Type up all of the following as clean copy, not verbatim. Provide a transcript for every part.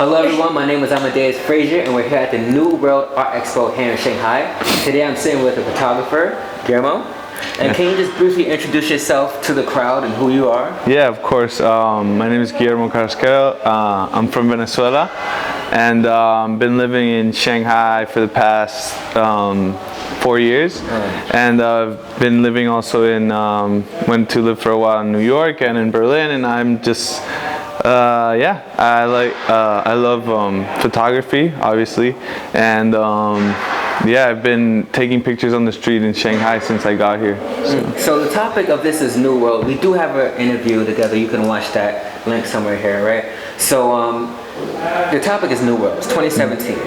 Hello everyone, my name is Amadeus Frazier and we're here at the New World Art Expo here in Shanghai. Today I'm sitting with a photographer, Guillermo. And can you just briefly introduce yourself to the crowd and who you are? Yeah, of course. My name is Guillermo Carraquero. I'm from Venezuela and been living in Shanghai for the past 4 years. And I've been living also in, went to live for a while in New York and in Berlin, and I'm just I love photography, obviously, and I've been taking pictures on the street in Shanghai since I got here. So the topic of this is New World. We do have an interview together. You can watch that link somewhere here, right? So the topic is New World. It's 2017.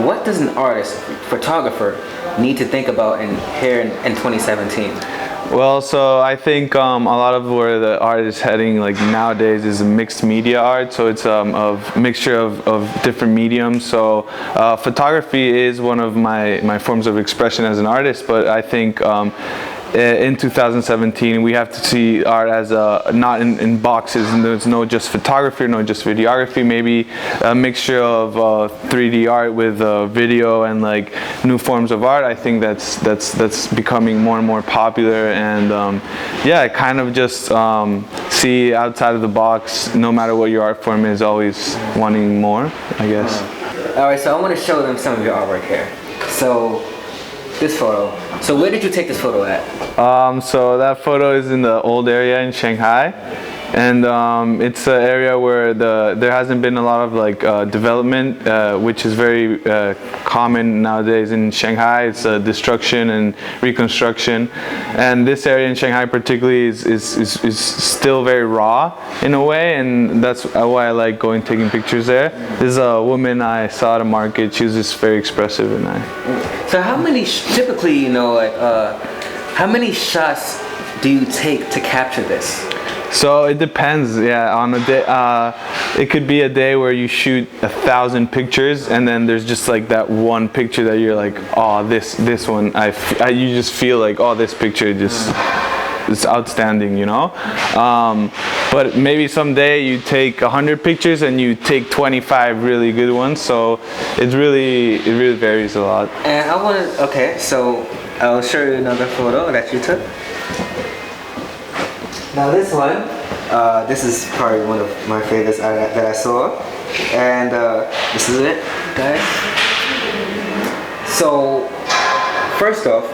What does an artist, photographer, need to think about here in 2017? Well, so I think a lot of where the art is heading like nowadays is mixed media art. So it's a mixture of different mediums. So photography is one of my forms of expression as an artist, but I think in 2017 we have to see art as not in boxes, and there's no just photography, no just videography, maybe a mixture of 3D art with video and like new forms of art. I think that's becoming more and more popular, and kind of just see outside of the box. No matter what your art form is, always wanting more, I guess. Alright, so I want to show them some of your artwork here. So this photo. So where did you take this photo at? So that photo is in the old area in Shanghai, and it's an area where there hasn't been a lot of like development, which is very common nowadays in Shanghai. It's destruction and reconstruction, and this area in Shanghai particularly is still very raw in a way, and that's why I like taking pictures there. There's a woman I saw at a market. She was just very expressive, and So how many typically, how many shots do you take to capture this? So it depends. Yeah, on a day, it could be a day where you shoot 1,000 pictures, and then there's just like that one picture that you're like, oh, this one, you just feel like, oh, this picture just it's outstanding, you know. But maybe someday you take 100 pictures and you take 25 really good ones. So it really varies a lot. And I want to. Okay, so I'll show you another photo that you took. Now this one, this is probably one of my favorites that I saw, and this is it, guys. So first off,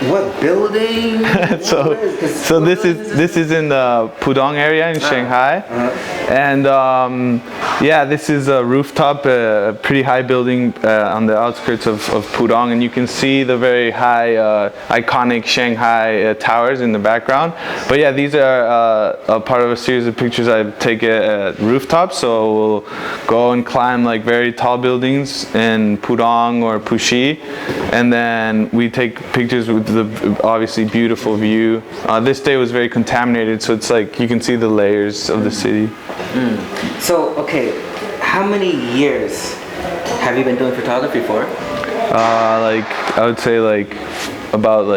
what building? so this is in the Pudong area in Shanghai, and this is a rooftop, a pretty high building on the outskirts of Pudong, and you can see the very high iconic Shanghai towers in the background. But yeah, these are a part of a series of pictures I take at rooftops. So we'll go and climb like very tall buildings in Pudong or Puxi, and then we take pictures with the obviously beautiful view. This day was very contaminated, so it's like you can see the layers of the city. So okay, how many years have you been doing photography for? I would say about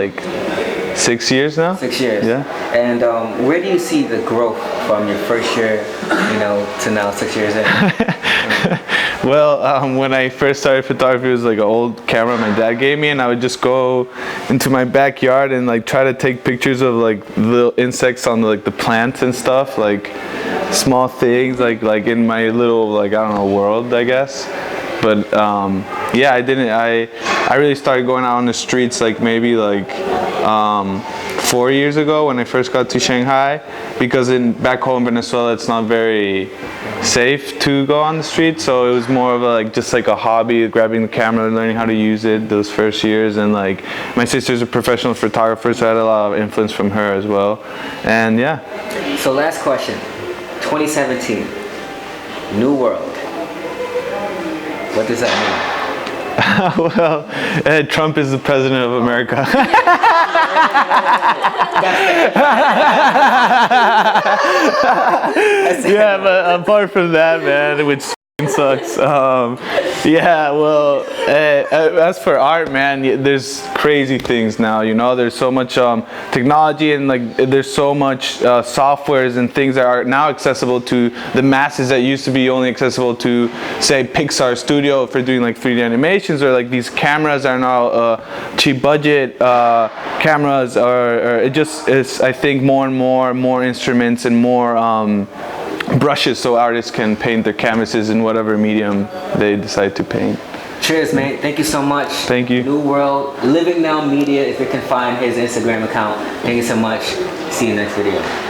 6 years now. 6 years. Yeah. And where do you see the growth from your first year, to now 6 years in? Well, when I first started photography, it was like an old camera my dad gave me, and I would just go into my backyard and try to take pictures of little insects on the plants and stuff, small things, like in my little I don't know world, I guess. But I really started going out on the streets maybe 4 years ago when I first got to Shanghai, because back home in Venezuela it's not very safe to go on the street, so it was more of just a hobby, grabbing the camera and learning how to use it those first years. And my sister's a professional photographer, so I had a lot of influence from her as well. And yeah. So last question, 2017, New World. What does that mean? Well, Trump is the president of America. Yeah, but apart from that, man, which sucks. Yeah, well, as for art, man, there's crazy things now. You know, there's so much technology, and like there's so much softwares and things that are now accessible to the masses that used to be only accessible to, say, Pixar Studio for doing like 3D animations, or like these cameras are now cheap budget cameras, or it just is. I think more and more instruments and more brushes, so artists can paint their canvases in whatever medium they decide to paint. Cheers, mate. Thank you so much. Thank you. New World, Living Now Media, if you can find his Instagram account. Thank you so much. See you next video.